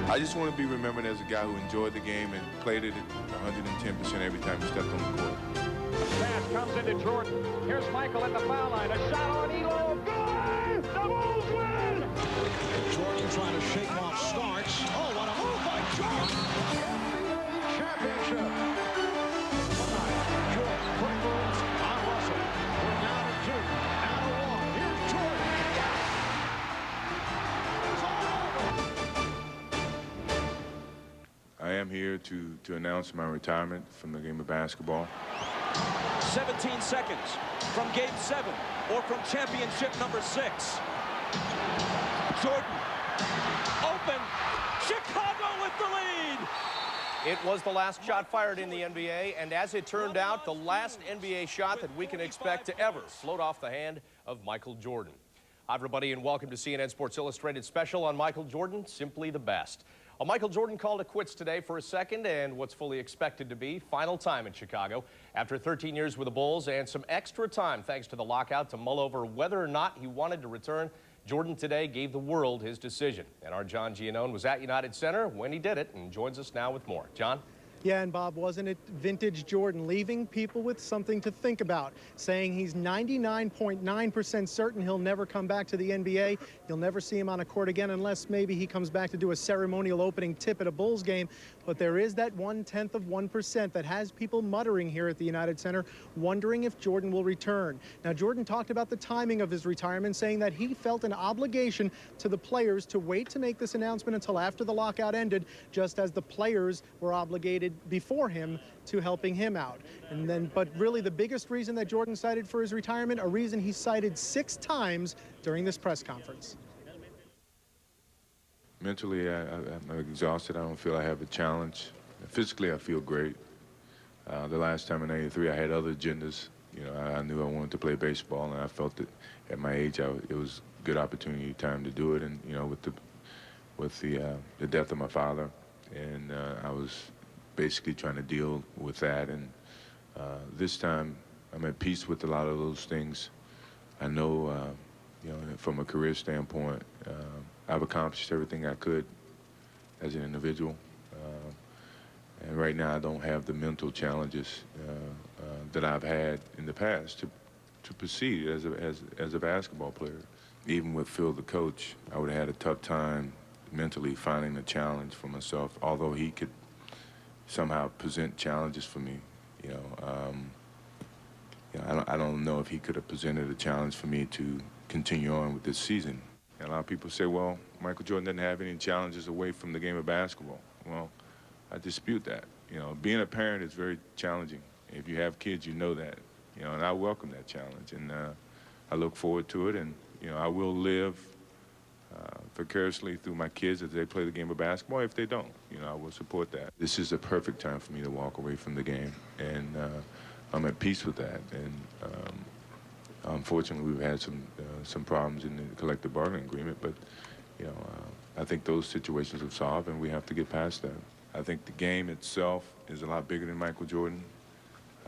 I just want to be remembered as a guy who enjoyed the game and played it at 110% every time he stepped on the court. Pass comes into Jordan. Here's Micheal at the foul line. A shot on Elo. Good! The Bulls win! Jordan trying to shake off Starks. Oh, what a move by Jordan! Championship. Jordan Pringles on Russell. We're down to 2. Now to 1. Here's Jordan. I am here to announce my retirement from the game of basketball. 17 seconds from Game 7 or from championship number 6. Jordan open. Chicago with the lead. It was the last shot fired in the NBA, and as it turned out, the last NBA shot that we can expect to ever float off the hand of Michael Jordan. Hi, everybody, and welcome to CNN Sports Illustrated special on Michael Jordan, Simply the Best. Well, Michael Jordan called it quits today for a second and what's fully expected to be final time in Chicago. After 13 years with the Bulls and some extra time thanks to the lockout to mull over whether or not he wanted to return, Jordan today gave the world his decision. And our John Giannone was at United Center when he did it and joins us now with more. John? Yeah, and Bob, wasn't it vintage Jordan, leaving people with something to think about, saying he's 99.9% certain he'll never come back to the NBA. You'll never see him on a court again unless maybe he comes back to do a ceremonial opening tip at a Bulls game. But there is that 0.1% that has people muttering here at the United Center, wondering if Jordan will return. Now, Jordan talked about the timing of his retirement, saying that he felt an obligation to the players to wait to make this announcement until after the lockout ended, just as the players were obligated before him to helping him out. And then, but really the biggest reason that Jordan cited for his retirement, a reason he cited 6 times during this press conference. Mentally, I'm exhausted. I don't feel I have a challenge. Physically, I feel great. The last time in '83, I had other agendas. You know, I knew I wanted to play baseball, and I felt that at my age, it was a good opportunity, time to do it. And you know, with the death of my father, and I was basically trying to deal with that. And this time, I'm at peace with a lot of those things. I know, you know, from a career standpoint, I've accomplished everything I could as an individual. And right now, I don't have the mental challenges that I've had in the past to proceed as a basketball player. Even with Phil, the coach, I would have had a tough time mentally finding a challenge for myself, although he could somehow present challenges for me. You know, I don't know if he could have presented a challenge for me to continue on with this season. And a lot of people say, well, Michael Jordan doesn't have any challenges away from the game of basketball. Well, I dispute that. You know, being a parent is very challenging. If you have kids, you know that. You know, and I welcome that challenge, and I look forward to it. And you know, I will live vicariously through my kids as they play the game of basketball. If they don't, you know, I will support that. This is the perfect time for me to walk away from the game, and I'm at peace with that. And unfortunately, we've had some problems in the collective bargaining agreement, but you know, I think those situations have solved, and we have to get past that. I think the game itself is a lot bigger than Michael Jordan.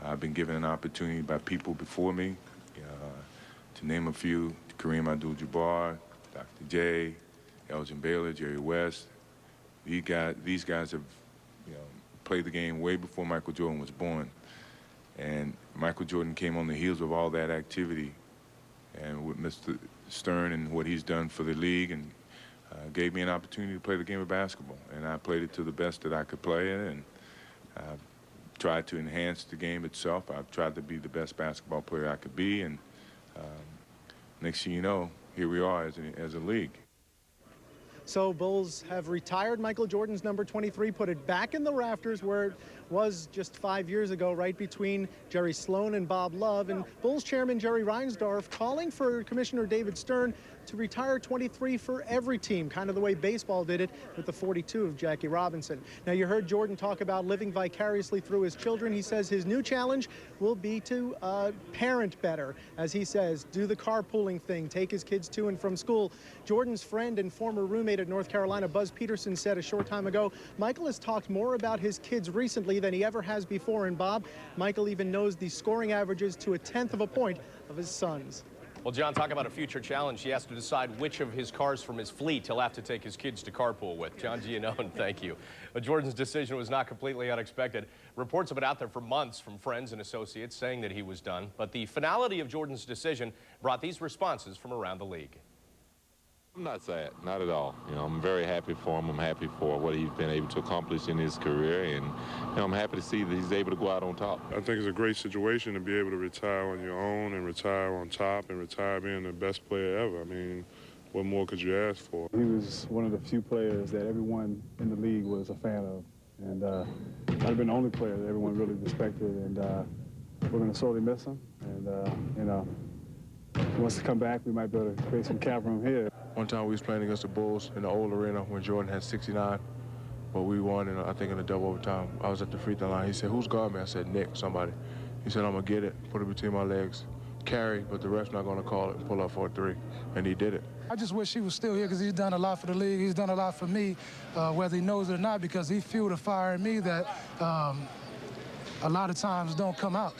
I've been given an opportunity by people before me, to name a few: Kareem Abdul-Jabbar, Dr. J, Elgin Baylor, Jerry West. These guys have, you know, played the game way before Michael Jordan was born. And Michael Jordan came on the heels of all that activity, and with Mr. Stern and what he's done for the league, and gave me an opportunity to play the game of basketball. And I played it to the best that I could play it, and tried to enhance the game itself. I've tried to be the best basketball player I could be, and next thing you know, here we are as a league. So Bulls have retired Michael Jordan's number 23, put it back in the rafters where it was just 5 years ago, right between Jerry Sloan and Bob Love. And Bulls chairman Jerry Reinsdorf calling for Commissioner David Stern to retire 23 for every team, kind of the way baseball did it with the 42 of Jackie Robinson. Now, you heard Jordan talk about living vicariously through his children. He says his new challenge will be to parent better, as he says, do the carpooling thing, take his kids to and from school. Jordan's friend and former roommate at North Carolina, Buzz Peterson, said a short time ago, Michael has talked more about his kids recently than he ever has before. And Bob, Michael even knows the scoring averages to 1/10 of a point of his sons. Well, John, talk about a future challenge. He has to decide which of his cars from his fleet he'll have to take his kids to carpool with. John Giannone, thank you. But Jordan's decision was not completely unexpected. Reports have been out there for months from friends and associates saying that he was done. But the finality of Jordan's decision brought these responses from around the league. I'm not sad, not at all. You know, I'm very happy for him. I'm happy for what he's been able to accomplish in his career, and you know, I'm happy to see that he's able to go out on top. I think it's a great situation to be able to retire on your own and retire on top and retire being the best player ever. I mean, what more could you ask for? He was one of the few players that everyone in the league was a fan of, and might have been the only player that everyone really respected, and we're going to sorely miss him, and you know, if he wants to come back, we might be able to create some cap room here. One time we was playing against the Bulls in the old arena when Jordan had 69, but we won, I think, in a double overtime. I was at the free throw line. He said, "Who's guard me?" I said, "Nick, somebody." He said, "I'm going to get it, put it between my legs, carry, but the ref's not going to call it, and pull up for a three." And he did it. I just wish he was still here because he's done a lot for the league. He's done a lot for me, whether he knows it or not, because he fueled a fire in me that a lot of times don't come out.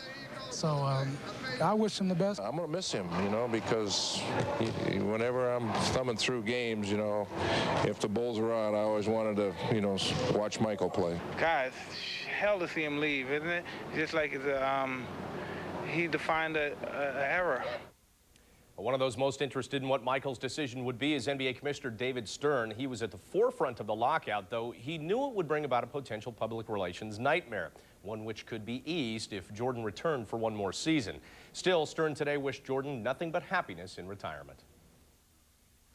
So I wish him the best. I'm going to miss him, you know, because whenever I'm thumbing through games, you know, if the Bulls are on, I always wanted to, you know, watch Micheal play. Guys, hell to see him leave, isn't it? Just like he defined an era. One of those most interested in what Michael's decision would be is NBA Commissioner David Stern. He was at the forefront of the lockout, though he knew it would bring about a potential public relations nightmare, one which could be eased if Jordan returned for one more season. Still, Stern today wished Jordan nothing but happiness in retirement.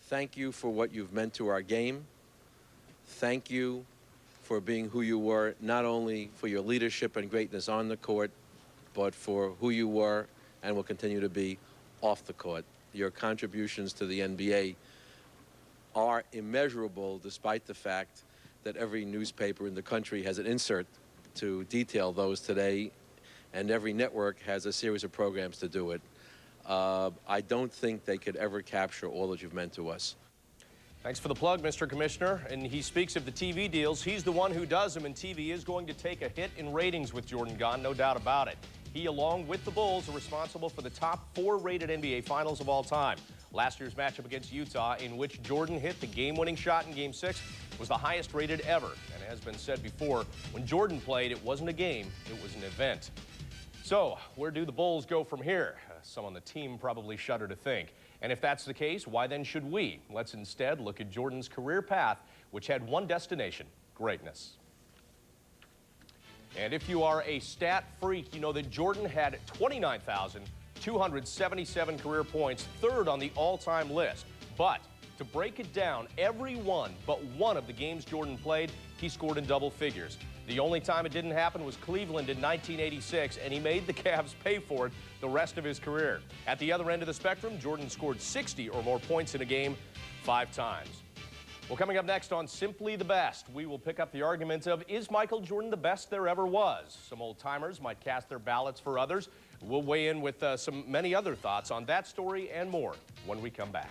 Thank you for what you've meant to our game. Thank you for being who you were, not only for your leadership and greatness on the court, but for who you were and will continue to be off the court. Your contributions to the NBA are immeasurable, despite the fact that every newspaper in the country has an insert to detail those today, and every network has a series of programs to do it. I don't think they could ever capture all that you've meant to us. Thanks for the plug, Mr. Commissioner. And he speaks of the TV deals. He's the one who does them, and TV is going to take a hit in ratings with Jordan gone, no doubt about it. He, along with the Bulls, are responsible for the top 4 rated NBA Finals of all time. Last year's matchup against Utah, in which Jordan hit the game-winning shot in Game 6, was the highest rated ever. And it has been said before, when Jordan played, it wasn't a game, it was an event. So, where do the Bulls go from here? Some on the team probably shudder to think. And if that's the case, why then should we? Let's instead look at Jordan's career path, which had one destination: greatness. And if you are a stat freak, you know that Jordan had 29,277 career points, third on the all-time list. But to break it down, every one but one of the games Jordan played, he scored in double figures. The only time it didn't happen was Cleveland in 1986, and he made the Cavs pay for it the rest of his career. At the other end of the spectrum, Jordan scored 60 or more points in a game 5 times. Well, coming up next on Simply the Best, we will pick up the argument of, is Michael Jordan the best there ever was? Some old-timers might cast their ballots for others. We'll weigh in with many other thoughts on that story and more when we come back.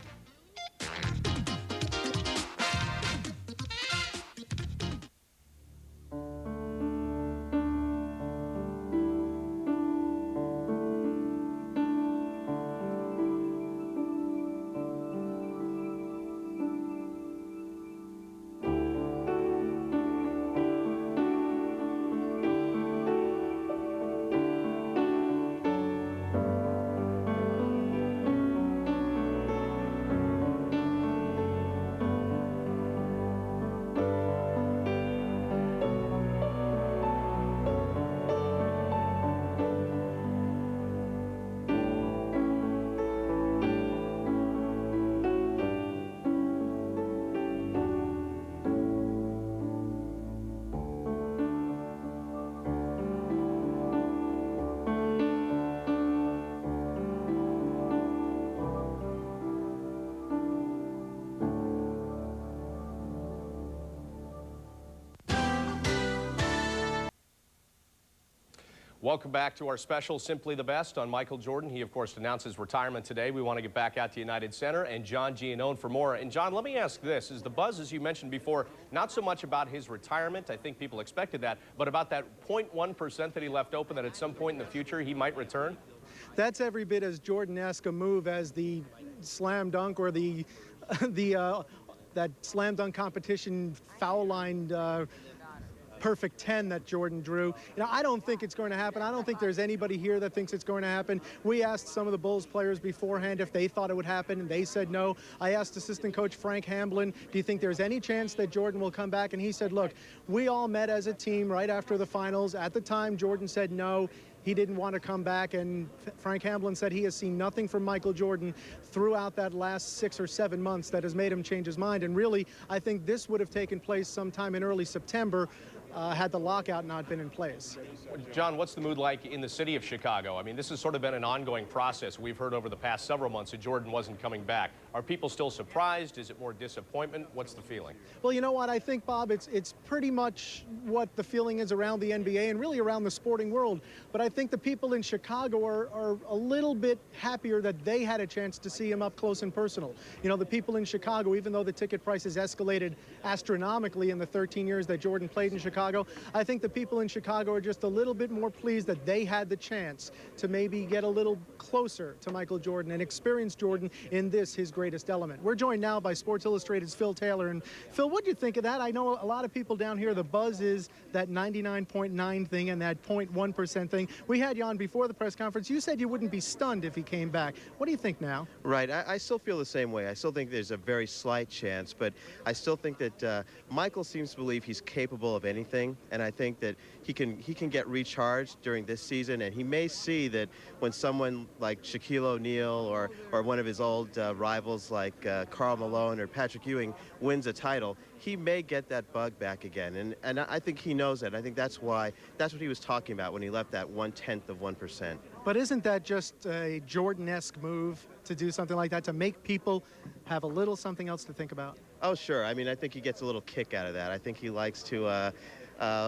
Welcome back to our special Simply the Best on Michael Jordan. He, of course, announced his retirement today. We want to get back out to United Center and John Giannone for more. And, John, let me ask this. Is the buzz, as you mentioned before, not so much about his retirement, I think people expected that, but about that 0.1% that he left open that at some point in the future he might return? That's every bit as Jordan-esque a move as the slam dunk or the that slam dunk competition foul line perfect 10 that Jordan drew. You know, I don't think it's going to happen. I don't think there's anybody here that thinks it's going to happen. We asked some of the Bulls players beforehand if they thought it would happen, and they said no. I asked assistant coach Frank Hamblin, do you think there's any chance that Jordan will come back? And he said, look, we all met as a team right after the finals. At the time, Jordan said no. He didn't want to come back, and Frank Hamblin said he has seen nothing from Micheal Jordan throughout that last 6 or 7 months that has made him change his mind. And really, I think this would have taken place sometime in early September had the lockout not been in place. John, what's the mood like in the city of Chicago? I mean, this has sort of been an ongoing process. We've heard over the past several months that Jordan wasn't coming back. Are people still surprised? Is it more disappointment? What's the feeling? Well, you know what? I think, Bob, it's pretty much what the feeling is around the NBA and really around the sporting world. But I think the people in Chicago are a little bit happier that they had a chance to see him up close and personal. You know, the people in Chicago, even though the ticket prices escalated astronomically in the 13 years that Jordan played in Chicago, I think the people in Chicago are just a little bit more pleased that they had the chance to maybe get a little closer to Micheal Jordan and experience Jordan in this, his greatest element. We're joined now by Sports Illustrated's Phil Taylor. And Phil, what do you think of that? I know a lot of people down here, the buzz is that 99.9 thing and that 0.1% thing. We had you on before the press conference. You said you wouldn't be stunned if he came back. What do you think now? Right. I still feel the same way. I still think there's a very slight chance, but I still think that Micheal seems to believe he's capable of anything. And I think that he can get recharged during this season, and he may see that when someone like Shaquille O'Neal or one of his old rivals like Karl Malone or Patrick Ewing wins a title, he may get that bug back again. And I think he knows that. I think that's what he was talking about when he left that 1/10 of 1%. But isn't that just a Jordan-esque move to do something like that, to make people have a little something else to think about? Oh, sure. I mean, I think he gets a little kick out of that. I think he likes to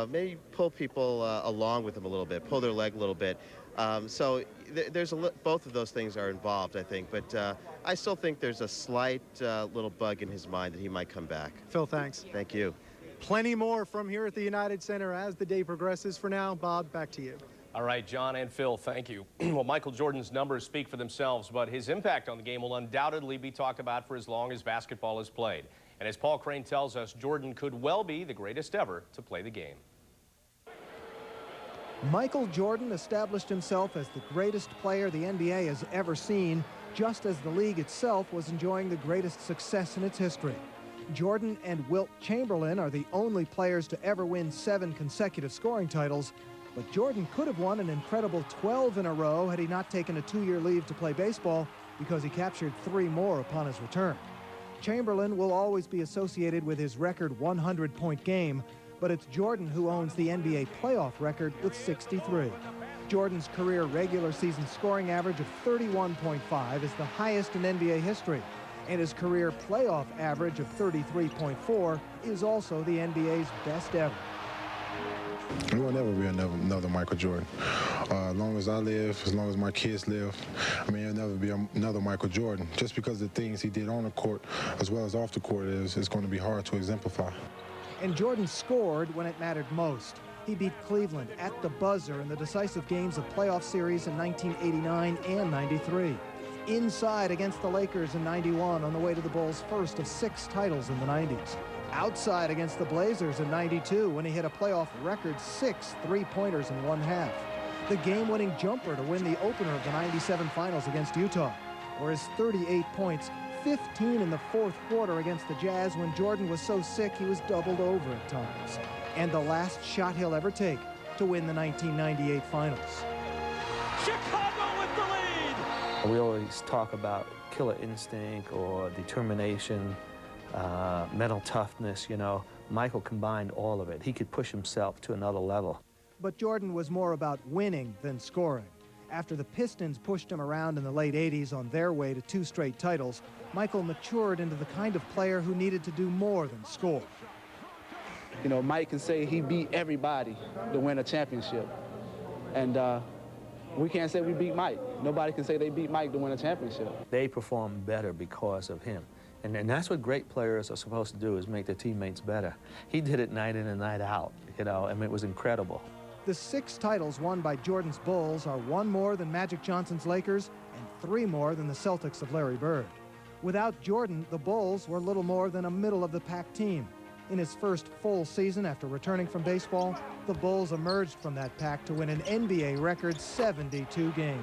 maybe pull people along with him a little bit, pull their leg a little bit. So there's both of those things are involved, I think. But I still think there's a slight little bug in his mind that he might come back. Phil, thanks. Thank you. Plenty more from here at the United Center as the day progresses. For now, Bob, back to you. All right, John and Phil, thank you. Well, Micheal Jordan's numbers speak for themselves, but his impact on the game will undoubtedly be talked about for as long as basketball is played. And as Paul Crane tells us, Jordan could well be the greatest ever to play the game. Micheal Jordan established himself as the greatest player the NBA has ever seen, just as the league itself was enjoying the greatest success in its history. Jordan and Wilt Chamberlain are the only players to ever win 7 consecutive scoring titles, but Jordan could have won an incredible 12 in a row had he not taken a 2-year leave to play baseball, because he captured 3 more upon his return. Chamberlain will always be associated with his record 100-point game, but it's Jordan who owns the NBA playoff record with 63. Jordan's career regular season scoring average of 31.5 is the highest in NBA history, and his career playoff average of 33.4 is also the NBA's best ever. There will never be another Micheal Jordan. As long as I live, as long as my kids live, I mean, there'll never be another Micheal Jordan. Just because the things he did on the court as well as off the court it's going to be hard to exemplify. And Jordan scored when it mattered most. He beat Cleveland at the buzzer in the decisive games of playoff series in 1989 and 93. Inside against the Lakers in 91 on the way to the Bulls' first of 6 titles in the 90s. Outside against the Blazers in 92 when he hit a playoff record 6 3-pointers in 1 half. The game-winning jumper to win the opener of the 97 finals against Utah. Or his 38 points, 15 in the 4th quarter against the Jazz when Jordan was so sick he was doubled over at times. And the last shot he'll ever take to win the 1998 finals. Chicago with the lead! We always talk about killer instinct or determination, mental toughness, you know. Micheal combined all of it. He could push himself to another level. But Jordan was more about winning than scoring. After the Pistons pushed him around in the late 80s on their way to 2 straight titles, Micheal matured into the kind of player who needed to do more than score. You know, Mike can say he beat everybody to win a championship. And we can't say we beat Mike. Nobody can say they beat Mike to win a championship. They perform better because of him. And that's what great players are supposed to do, is make their teammates better. He did it night in and night out, you know. I mean, it was incredible. The 6 titles won by Jordan's Bulls are 1 more than Magic Johnson's Lakers and 3 more than the Celtics of Larry Bird. Without Jordan, the Bulls were little more than a middle-of-the-pack team. In his first full season after returning from baseball, the Bulls emerged from that pack to win an NBA record 72 games.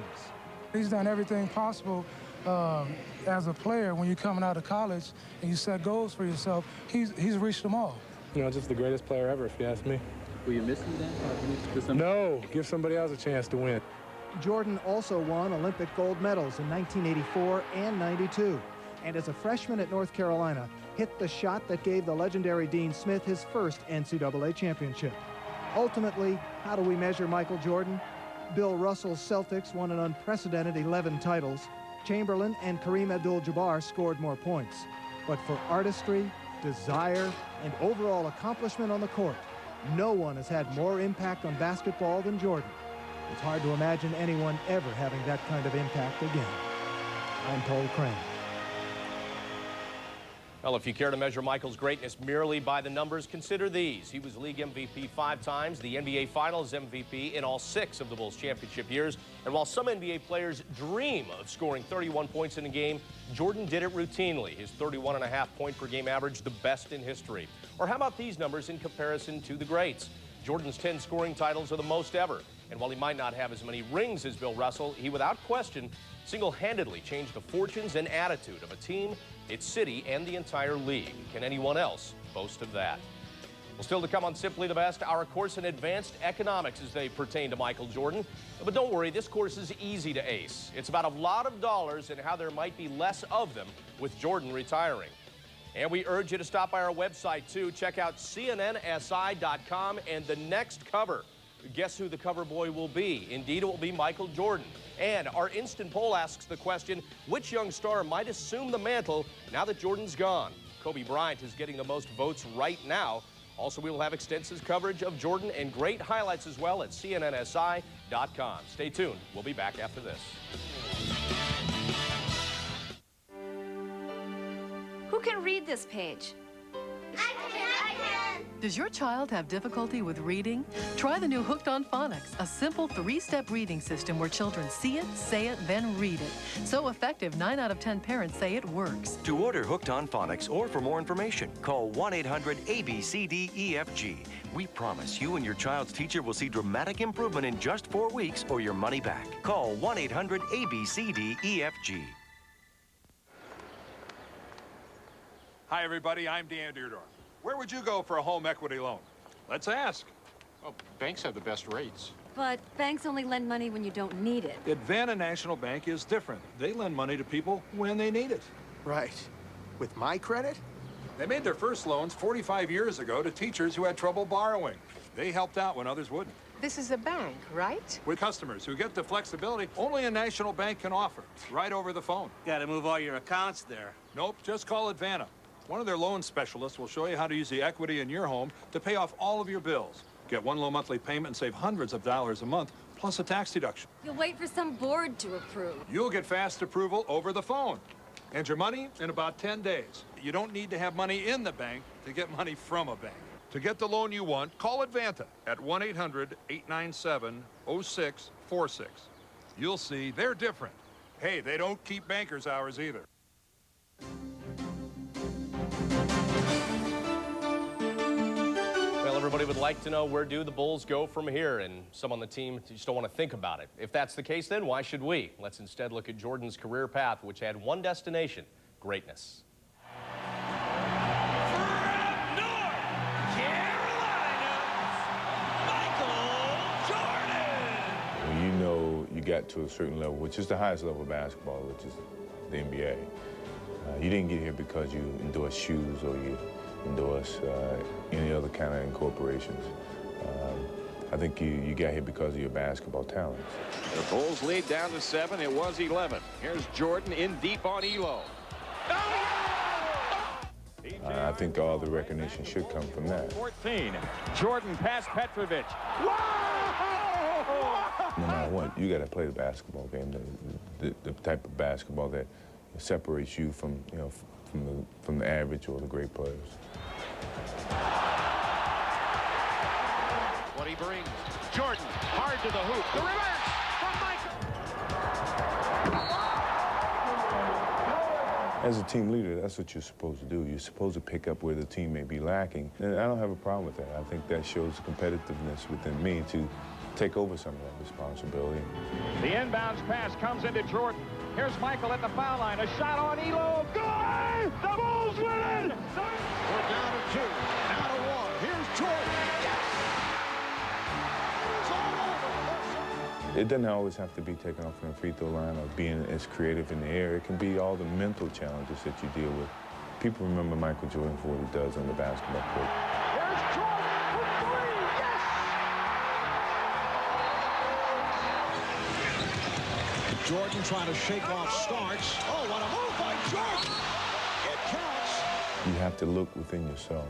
He's done everything possible as a player. When you're coming out of college and you set goals for yourself, he's reached them all. You know, just the greatest player ever, if you ask me. Were you missing that? No, give somebody else a chance to win. Jordan also won Olympic gold medals in 1984 and 92. And as a freshman at North Carolina, hit the shot that gave the legendary Dean Smith his first NCAA championship. Ultimately, how do we measure Michael Jordan? Bill Russell's Celtics won an unprecedented 11 titles. Chamberlain and Kareem Abdul-Jabbar scored more points. But for artistry, desire, and overall accomplishment on the court, no one has had more impact on basketball than Jordan. It's hard to imagine anyone ever having that kind of impact again. I'm Paul Crane. Well, if you care to measure Michael's greatness merely by the numbers, consider these. He was league MVP 5 times, the NBA Finals MVP in all 6 of the Bulls championship years. And while some NBA players dream of scoring 31 points in a game, Jordan did it routinely. His 31.5 point per game average, the best in history. Or how about these numbers in comparison to the greats? Jordan's 10 scoring titles are the most ever. And while he might not have as many rings as Bill Russell, he without question single-handedly changed the fortunes and attitude of a team, its city, and the entire league. Can anyone else boast of that? Well, still to come on Simply the Best, our course in advanced economics as they pertain to Michael Jordan. But don't worry, this course is easy to ace. It's about a lot of dollars and how there might be less of them with Jordan retiring. And we urge you to stop by our website, too. Check out CNNSI.com and the next cover. Guess who the cover boy will be? Indeed, it will be Michael Jordan. And our instant poll asks the question, which young star might assume the mantle now that Jordan's gone? Kobe Bryant is getting the most votes right now. Also, we will have extensive coverage of Jordan and great highlights as well at CNNSI.com. Stay tuned. We'll be back after this. Who can read this page? I can. Does your child have difficulty with reading? Try the new Hooked on Phonics, a simple 3-step reading system where children see it, say it, then read it. So effective, 9 out of 10 parents say it works. To order Hooked on Phonics or for more information, call 1-800-ABCDEFG. We promise you and your child's teacher will see dramatic improvement in just 4 weeks or your money back. Call 1-800-ABCDEFG. Hi, everybody. I'm Dan Deardorff. Where would you go for a home equity loan? Let's ask. Well, banks have the best rates. But banks only lend money when you don't need it. Advanta National Bank is different. They lend money to people when they need it. Right. With my credit? They made their first loans 45 years ago to teachers who had trouble borrowing. They helped out when others wouldn't. This is a bank, right? With customers who get the flexibility only a national bank can offer, right over the phone. Got to move all your accounts there. Nope, just call Advanta. One of their loan specialists will show you how to use the equity in your home to pay off all of your bills. Get one low monthly payment and save hundreds of dollars a month, plus a tax deduction. You'll wait for some board to approve. You'll get fast approval over the phone. And your money in about 10 days. You don't need to have money in the bank to get money from a bank. To get the loan you want, call Advanta at 1-800-897-0646. You'll see they're different. Hey, they don't keep bankers' hours either. Well, everybody would like to know, where do the Bulls go from here? And some on the team just don't want to think about it. If that's the case, then why should we? Let's instead look at Jordan's career path, which had one destination: greatness. When you know you got to a certain level, which is the highest level of basketball, which is the NBA, you didn't get here because you endorse shoes or you endorse any other kind of incorporations. I think you got here because of your basketball talents. The Bulls lead down to 7. It was 11. Here's Jordan in deep on Elo. I think all the recognition should come from that. 14. Jordan past Petrovic. No matter what, you got to play the basketball game, the type of basketball that separates you from, from the average or the great players. but he brings Jordan hard to the hoop. The reverse from Michael. As a team leader, that's what you're supposed to do. You're supposed to pick up where the team may be lacking. And I don't have a problem with that. I think that shows competitiveness within me to take over some of that responsibility. The inbounds pass comes into Jordan. Here's Michael at the foul line. A shot on Elo. Good! The Bulls win it! We're down to 2. Now to 1. Here's Jordan. Yes! It's all over. It doesn't always have to be taken off from the free throw line or being as creative in the air. It can be all the mental challenges that you deal with. People remember Michael Jordan for what he does on the basketball court. Here's Jordan for 3. Yes! Jordan trying to shake off Starks. Oh, what a move by Jordan! It counts. You have to look within yourself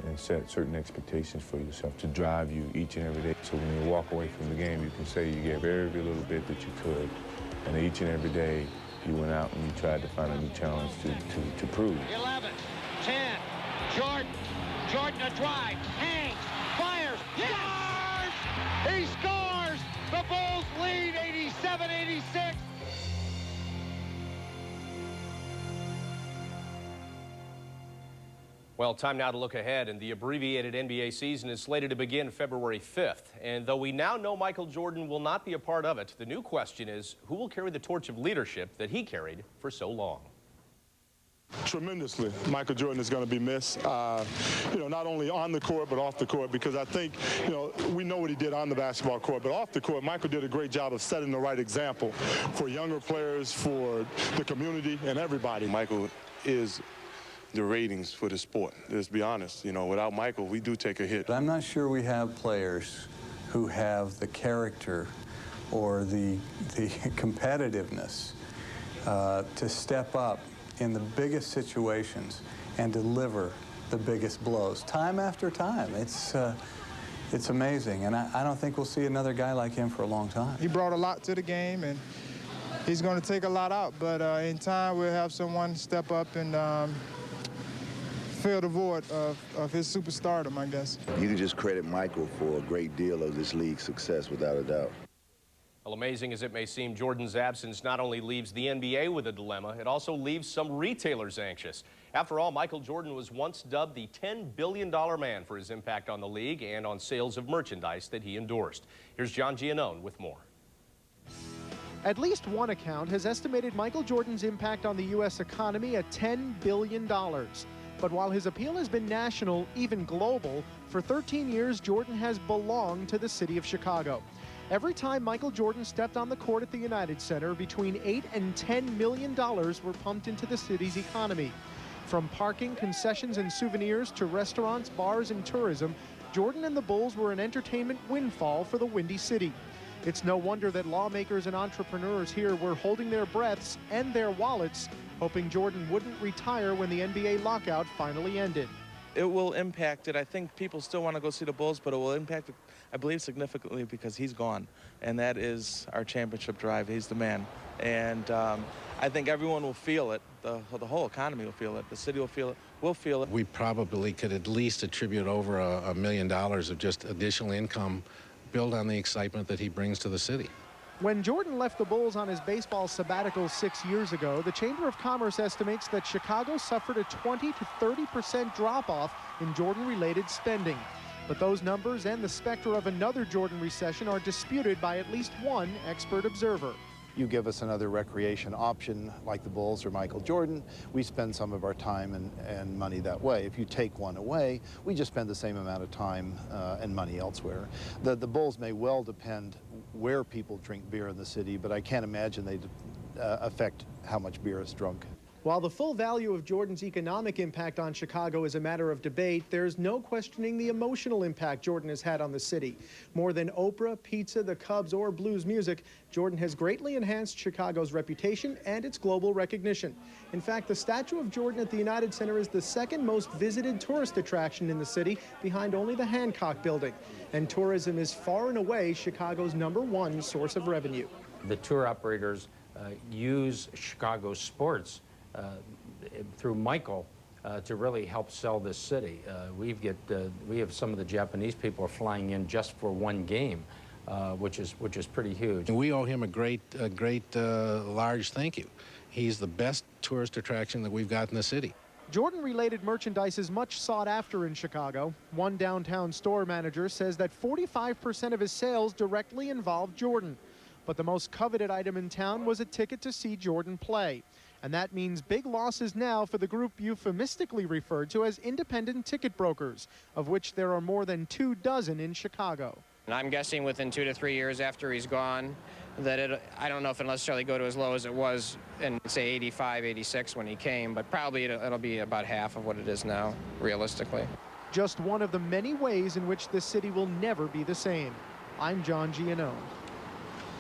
and set certain expectations for yourself to drive you each and every day. So when you walk away from the game, you can say you gave every little bit that you could, and each and every day you went out and you tried to find a new challenge to prove. 11, 10, Jordan. Jordan a drive, hangs, fires, scores! He scores! The Bulls lead 87-86. Well, time now to look ahead, and the abbreviated NBA season is slated to begin February 5th. And though we now know Michael Jordan will not be a part of it, the new question is, who will carry the torch of leadership that he carried for so long? Tremendously. Michael Jordan is going to be missed, not only on the court but off the court, because I think, we know what he did on the basketball court, but off the court, Michael did a great job of setting the right example for younger players, for the community, and everybody. Michael is the ratings for the sport. Let's be honest, without Michael, we do take a hit. I'm not sure we have players who have the character or the competitiveness to step up in the biggest situations and deliver the biggest blows time after time. It's amazing, and I don't think we'll see another guy like him for a long time. He brought a lot to the game, and he's going to take a lot out, but in time we'll have someone step up and fill the void of his superstardom, I guess. You can just credit Michael for a great deal of this league's success, without a doubt. Well, amazing as it may seem, Jordan's absence not only leaves the NBA with a dilemma, it also leaves some retailers anxious. After all, Michael Jordan was once dubbed the $10 billion man for his impact on the league and on sales of merchandise that he endorsed. Here's John Giannone with more. At least one account has estimated Michael Jordan's impact on the U.S. economy at $10 billion. But while his appeal has been national, even global, for 13 years, Jordan has belonged to the city of Chicago. Every time Michael Jordan stepped on the court at the United Center, between $8 and $10 million were pumped into the city's economy. From parking, concessions, and souvenirs to restaurants, bars, and tourism, Jordan and the Bulls were an entertainment windfall for the Windy City. It's no wonder that lawmakers and entrepreneurs here were holding their breaths and their wallets, hoping Jordan wouldn't retire when the NBA lockout finally ended. It will impact it. I think people still want to go see the Bulls, but it will impact it, I believe, significantly because he's gone. And that is our championship drive. He's the man. And I think everyone will feel it. The whole economy will feel it. The city will feel it. We'll feel it. We probably could at least attribute over $1 million of just additional income built on the excitement that he brings to the city. When Jordan left the Bulls on his baseball sabbatical 6 years ago, the Chamber of Commerce estimates that Chicago suffered a 20 to 30% drop-off in Jordan-related spending. But those numbers and the specter of another Jordan recession are disputed by at least one expert observer. You give us another recreation option like the Bulls or Michael Jordan, we spend some of our time and money that way. If you take one away, we just spend the same amount of time and money elsewhere. The Bulls may well depend where people drink beer in the city, but I can't imagine they'd affect how much beer is drunk. While the full value of Jordan's economic impact on Chicago is a matter of debate, there's no questioning the emotional impact Jordan has had on the city. More than Oprah, pizza, the Cubs, or blues music, Jordan has greatly enhanced Chicago's reputation and its global recognition. In fact, the statue of Jordan at the United Center is the second most visited tourist attraction in the city, behind only the Hancock Building. And tourism is far and away Chicago's #1 source of revenue. The tour operators use Chicago sports through Michael to really help sell this city. We have some of the Japanese people are flying in just for one game, which is pretty huge. We owe him a great large thank you. He's the best tourist attraction that we've got in the city. Jordan-related merchandise is much sought after in Chicago. One downtown store manager says that 45% of his sales directly involve Jordan. But the most coveted item in town was a ticket to see Jordan play. And that means big losses now for the group euphemistically referred to as independent ticket brokers, of which there are more than 24 in Chicago. And I'm guessing within 2 to 3 years after he's gone, that I don't know if it'll necessarily go to as low as it was in, say, 85, 86 when he came, but probably it'll be about half of what it is now, realistically. Just one of the many ways in which this city will never be the same. I'm John Giannone.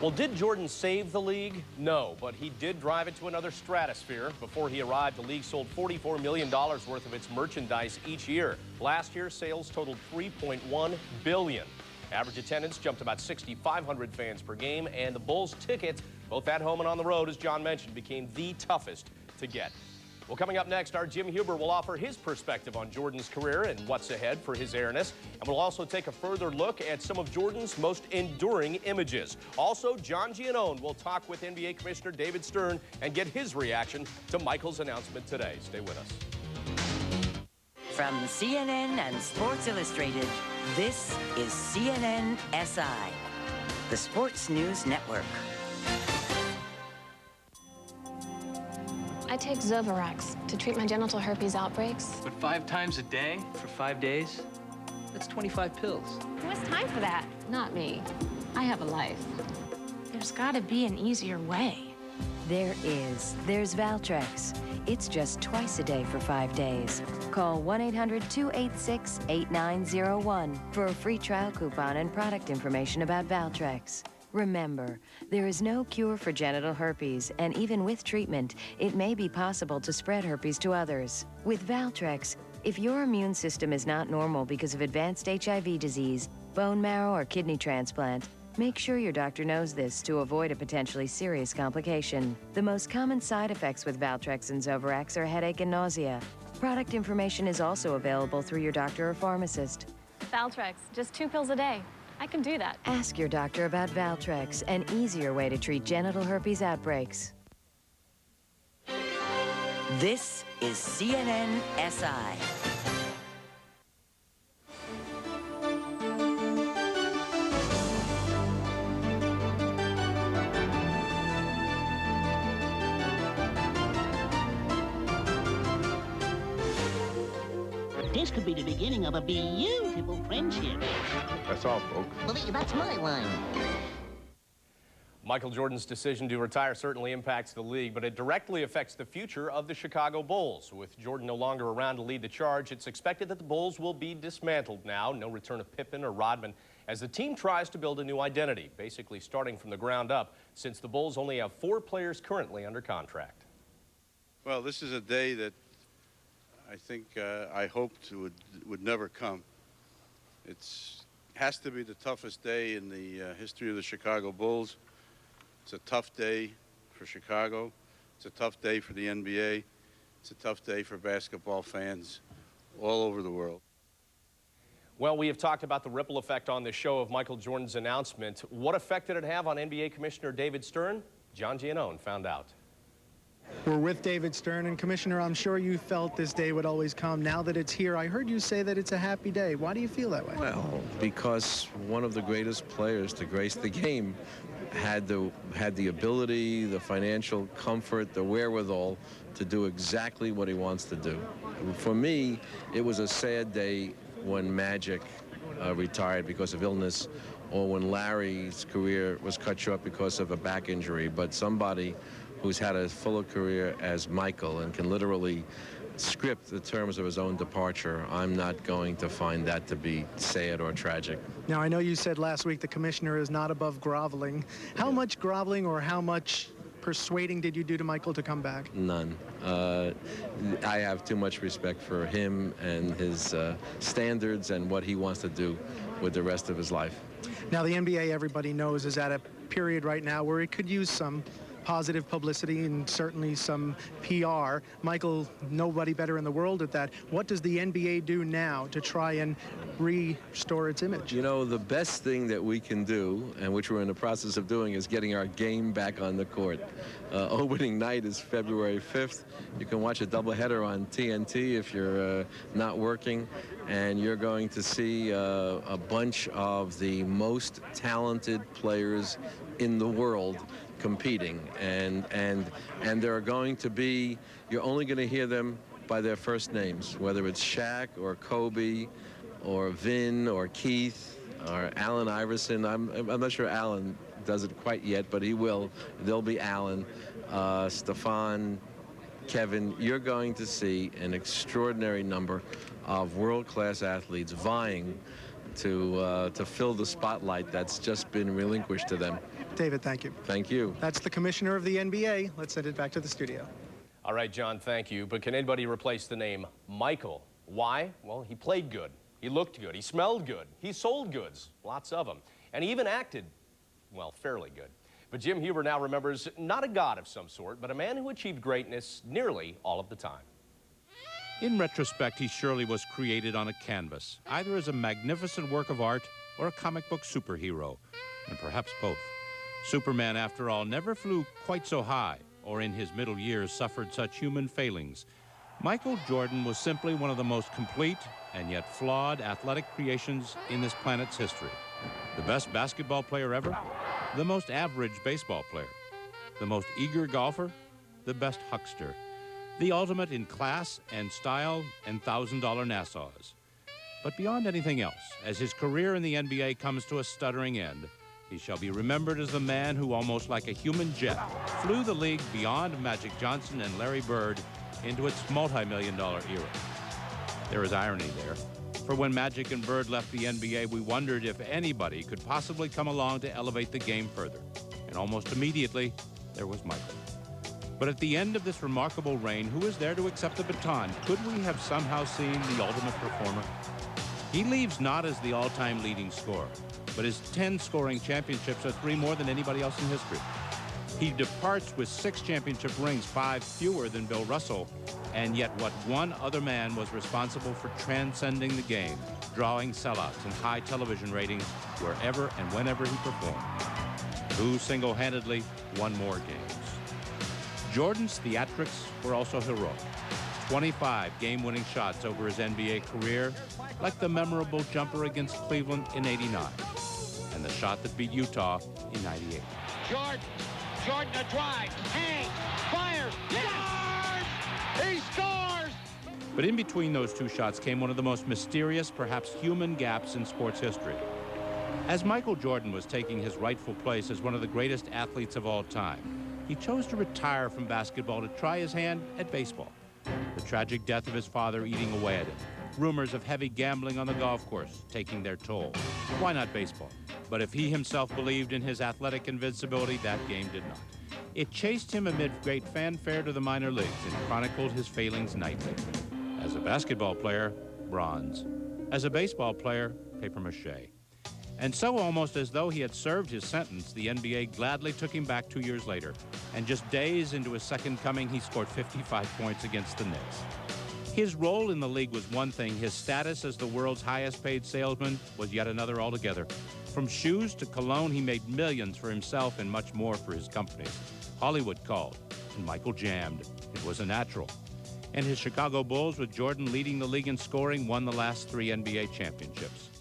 Well, did Jordan save the league? No, but he did drive it to another stratosphere. Before he arrived, the league sold $44 million worth of its merchandise each year. Last year, sales totaled $3.1 billion. Average attendance jumped about 6,500 fans per game, and the Bulls tickets, both at home and on the road, as John mentioned, became the toughest to get. Well, coming up next, our Jim Huber will offer his perspective on Jordan's career and what's ahead for his airness. And we'll also take a further look at some of Jordan's most enduring images. Also, John Giannone will talk with NBA Commissioner David Stern and get his reaction to Michael's announcement today. Stay with us. From CNN and Sports Illustrated, this is CNNSI, the Sports News Network. I take Zovirax to treat my genital herpes outbreaks. But 5 times a day for 5 days? That's 25 pills. Who has time for that? Not me. I have a life. There's got to be an easier way. There is. There's Valtrex. It's just twice a day for 5 days. Call 1-800-286-8901 for a free trial coupon and product information about Valtrex. Remember, there is no cure for genital herpes, and even with treatment, it may be possible to spread herpes to others. With Valtrex, if your immune system is not normal because of advanced HIV disease, bone marrow, or kidney transplant, make sure your doctor knows this to avoid a potentially serious complication. The most common side effects with Valtrex and Zovirax are headache and nausea. Product information is also available through your doctor or pharmacist. Valtrex, just 2 pills a day. I can do that. Ask your doctor about Valtrex, an easier way to treat genital herpes outbreaks. This is CNNSI. This could be the beginning of a beautiful friendship. That's all, folks. Well, that's my line. Michael Jordan's decision to retire certainly impacts the league, but it directly affects the future of the Chicago Bulls. With Jordan no longer around to lead the charge, it's expected that the Bulls will be dismantled now. No return of Pippen or Rodman as the team tries to build a new identity, basically starting from the ground up, since the Bulls only have 4 players currently under contract. Well, this is a day that I think I hoped would never come. It has to be the toughest day in the history of the Chicago Bulls. It's a tough day for Chicago. It's a tough day for the NBA. It's a tough day for basketball fans all over the world. Well, we have talked about the ripple effect on this show of Michael Jordan's announcement. What effect did it have on NBA Commissioner David Stern? John Giannone found out. We're with David Stern, and Commissioner, I'm sure you felt this day would always come. Now that it's here, I heard you say that it's a happy day. Why do you feel that way? Well, because one of the greatest players to grace the game had the ability, the financial comfort, the wherewithal to do exactly what he wants to do. For me, it was a sad day when Magic retired because of illness, or when Larry's career was cut short because of a back injury, but somebody who's had a fuller career as Michael and can literally script the terms of his own departure, I'm not going to find that to be sad or tragic. Now, I know you said last week the commissioner is not above groveling. How much groveling or how much persuading did you do to Michael to come back? None. I have too much respect for him and his standards and what he wants to do with the rest of his life. Now, the NBA, everybody knows, is at a period right now where it could use some positive publicity and certainly some PR. Michael, nobody better in the world at that. What does the NBA do now to try and restore its image? You know, the best thing that we can do, and which we're in the process of doing, is getting our game back on the court. Opening night is February 5th. You can watch a doubleheader on TNT if you're not working, and you're going to see a bunch of the most talented players in the world competing, and there are going to be, you're only going to hear them by their first names, whether it's Shaq or Kobe or Vin or Keith or Allen Iverson. I'm not sure Allen does it quite yet, but he will. There'll be Allen, Stefan, Kevin. You're going to see an extraordinary number of world-class athletes vying to fill the spotlight that's just been relinquished to them. David, thank you. Thank you. That's the commissioner of the NBA. Let's send it back to the studio. All right, John, thank you. But can anybody replace the name Michael? Why? Well, he played good. He looked good. He smelled good. He sold goods, lots of them. And he even acted, well, fairly good. But Jim Huber now remembers not a god of some sort, but a man who achieved greatness nearly all of the time. In retrospect, he surely was created on a canvas, either as a magnificent work of art or a comic book superhero, and perhaps both. Superman, after all, never flew quite so high, or in his middle years suffered such human failings. Michael Jordan was simply one of the most complete and yet flawed athletic creations in this planet's history. The best basketball player ever, the most average baseball player, the most eager golfer, the best huckster, the ultimate in class and style and $1,000 Nassau's. But beyond anything else, as his career in the NBA comes to a stuttering end, he shall be remembered as the man who, almost like a human jet, flew the league beyond Magic Johnson and Larry Bird into its multi-million-dollar era. There is irony there, for when Magic and Bird left the NBA, we wondered if anybody could possibly come along to elevate the game further. And almost immediately, there was Michael. But at the end of this remarkable reign, who is there to accept the baton? Could we have somehow seen the ultimate performer? He leaves not as the all-time leading scorer, but his 10 scoring championships are 3 more than anybody else in history. He departs with 6 championship rings, 5 fewer than Bill Russell, and yet what one other man was responsible for transcending the game, drawing sellouts and high television ratings wherever and whenever he performed. Who single-handedly won more games. Jordan's theatrics were also heroic. 25 game-winning shots over his NBA career, like the memorable jumper against Cleveland in '89, and the shot that beat Utah in '98. Jordan a drive, hangs, fires, scores! He scores! But in between those 2 shots came one of the most mysterious, perhaps human gaps in sports history. As Michael Jordan was taking his rightful place as one of the greatest athletes of all time, he chose to retire from basketball to try his hand at baseball. The tragic death of his father eating away at him. Rumors of heavy gambling on the golf course taking their toll. Why not baseball? But if he himself believed in his athletic invincibility, that game did not. It chased him amid great fanfare to the minor leagues and chronicled his failings nightly. As a basketball player, bronze. As a baseball player, papier-mâché. And so, almost as though he had served his sentence, the NBA gladly took him back 2 years later. And just days into his second coming, he scored 55 points against the Knicks. His role in the league was one thing. His status as the world's highest-paid salesman was yet another altogether. From shoes to cologne, he made millions for himself and much more for his companies. Hollywood called, and Michael jammed. It was a natural. And his Chicago Bulls, with Jordan leading the league in scoring, won the last 3 NBA championships.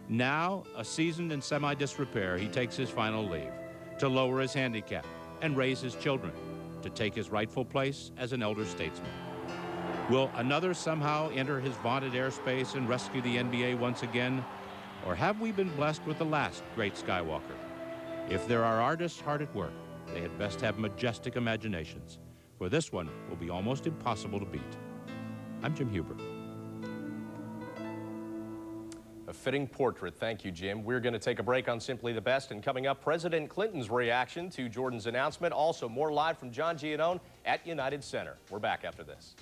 Now, a seasoned and semi-disrepair, he takes his final leave to lower his handicap and raise his children, to take his rightful place as an elder statesman. Will another somehow enter his vaunted airspace and rescue the NBA once again? Or have we been blessed with the last great Skywalker? If there are artists hard at work, they had best have majestic imaginations, for this one will be almost impossible to beat. I'm Jim Huber. A fitting portrait. Thank you, Jim. We're going to take a break on Simply the Best, and coming up, President Clinton's reaction to Jordan's announcement. Also, more live from John Giannone at United Center. We're back after this.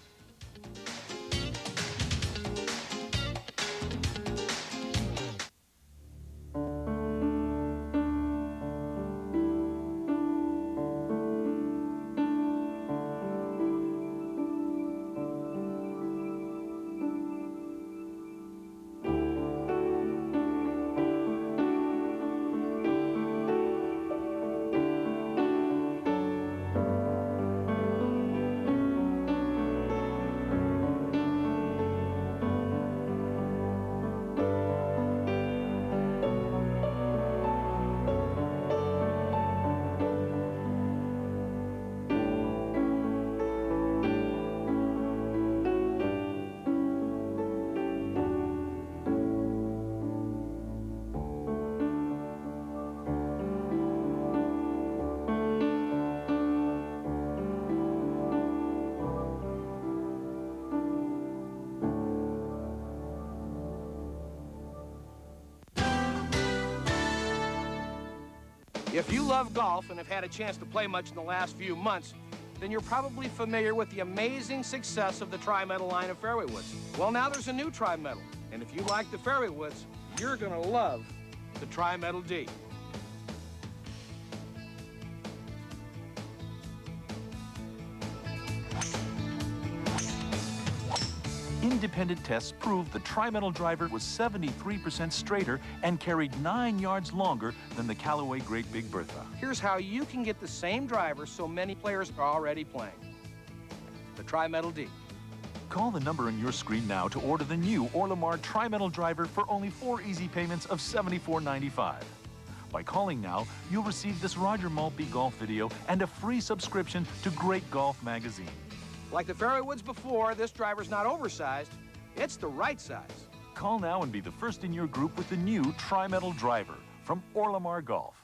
If you love golf and have had a chance to play much in the last few months, then you're probably familiar with the amazing success of the Tri-Metal line of fairway woods. Well, now there's a new Tri-Metal, and if you like the fairway woods, you're gonna love the Tri-Metal D. Independent tests proved the Tri-Metal driver was 73% straighter and carried 9 yards longer than the Callaway Great Big Bertha. Here's how you can get the same driver so many players are already playing. The Tri-Metal D. Call the number on your screen now to order the new Orlemar Tri-Metal driver for only 4 easy payments of $74.95. By calling now, you'll receive this Roger Maltby golf video and a free subscription to Great Golf magazine. Like the fairway woods before, this driver's not oversized, it's the right size. Call now and be the first in your group with the new Tri-Metal driver from Orlemar Golf.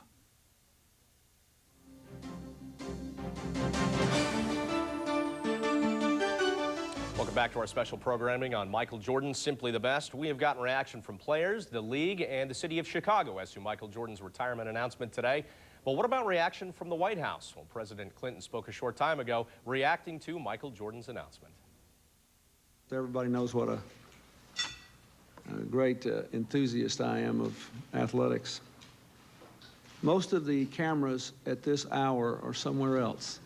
Welcome back to our special programming on Michael Jordan, Simply the Best. We have gotten reaction from players, the league, and the city of Chicago as to Michael Jordan's retirement announcement today. But what about reaction from the White House? Well, President Clinton spoke a short time ago reacting to Michael Jordan's announcement. Everybody knows what a great enthusiast I am of athletics. Most of the cameras at this hour are somewhere else.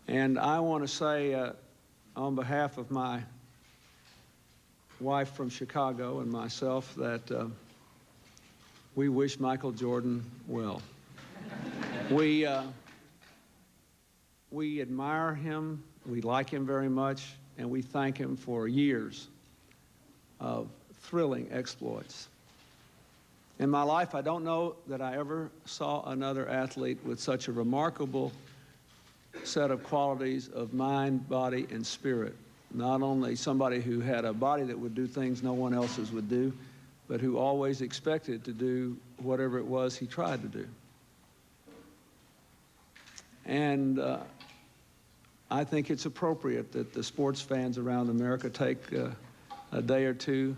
And I want to say on behalf of my wife from Chicago and myself that we wish Michael Jordan well. We admire him, we like him very much, and we thank him for years of thrilling exploits. In my life, I don't know that I ever saw another athlete with such a remarkable set of qualities of mind, body, and spirit. Not only somebody who had a body that would do things no one else's would do, but who always expected to do whatever it was he tried to do. And I think it's appropriate that the sports fans around America take a day or two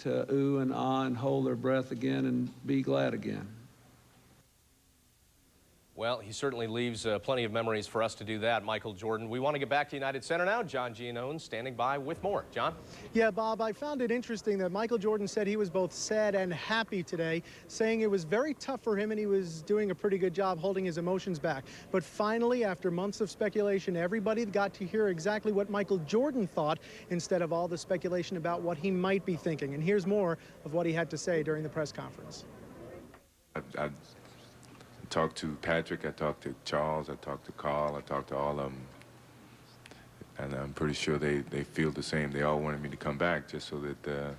to ooh and ah and hold their breath again and be glad again. Well, he certainly leaves plenty of memories for us to do that, Michael Jordan. We want to get back to United Center now. John Giannone standing by with more. John? Yeah, Bob, I found it interesting that Michael Jordan said he was both sad and happy today, saying it was very tough for him and he was doing a pretty good job holding his emotions back. But finally, after months of speculation, everybody got to hear exactly what Michael Jordan thought instead of all the speculation about what he might be thinking. And here's more of what he had to say during the press conference. I talked to Patrick, I talked to Charles, I talked to Carl, I talked to all of them. And I'm pretty sure they feel the same. They all wanted me to come back just so that,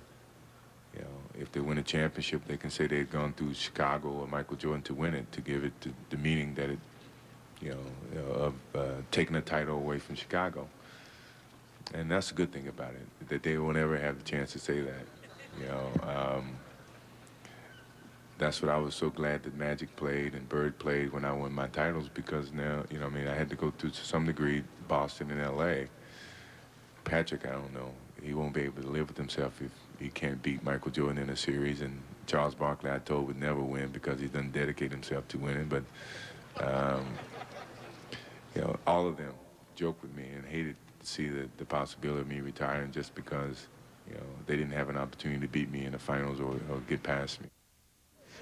you know, if they win a championship, they can say they had gone through Chicago or Michael Jordan to win it, to give it the meaning that it, you know, of taking a title away from Chicago. And that's a good thing about it, that they will never have the chance to say that, you know. That's what I was so glad that Magic played and Bird played when I won my titles, because now, you know, I mean, I had to go through to some degree Boston and L.A. Patrick, I don't know. He won't be able to live with himself if he can't beat Michael Jordan in a series. And Charles Barkley, I told, would never win because he doesn't dedicate himself to winning. But, you know, all of them joked with me and hated to see the possibility of me retiring just because, you know, they didn't have an opportunity to beat me in the finals or get past me.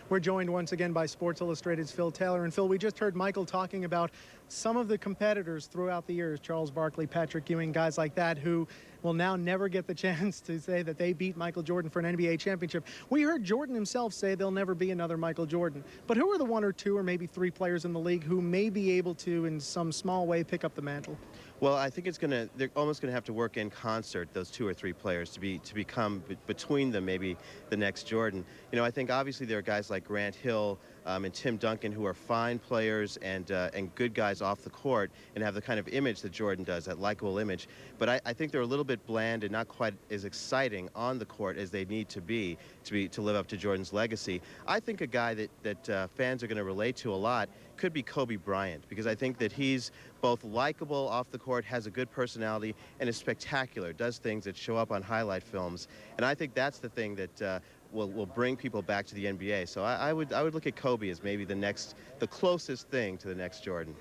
We're joined once again by Sports Illustrated's Phil Taylor. And Phil, we just heard Michael talking about some of the competitors throughout the years, Charles Barkley, Patrick Ewing, guys like that, who will now never get the chance to say that they beat Michael Jordan for an NBA championship. We heard Jordan himself say there'll never be another Michael Jordan. But who are the 1 or 2 or maybe 3 players in the league who may be able to, in some small way, pick up the mantle? Well, I think they're almost going to have to work in concert, those 2 or 3 players, to become between them maybe the next Jordan. You know, I think obviously there are guys like Grant Hill and Tim Duncan who are fine players and good guys off the court and have the kind of image that Jordan does, that likable image. But I think they're a little bit bland and not quite as exciting on the court as they need to be to live up to Jordan's legacy. I think a guy that fans are going to relate to a lot could be Kobe Bryant, because I think that he's both likable off the court, has a good personality, and is spectacular, does things that show up on highlight films. And I think that's the thing that will bring people back to the NBA. So I would look at Kobe as maybe the closest thing to the next Jordan.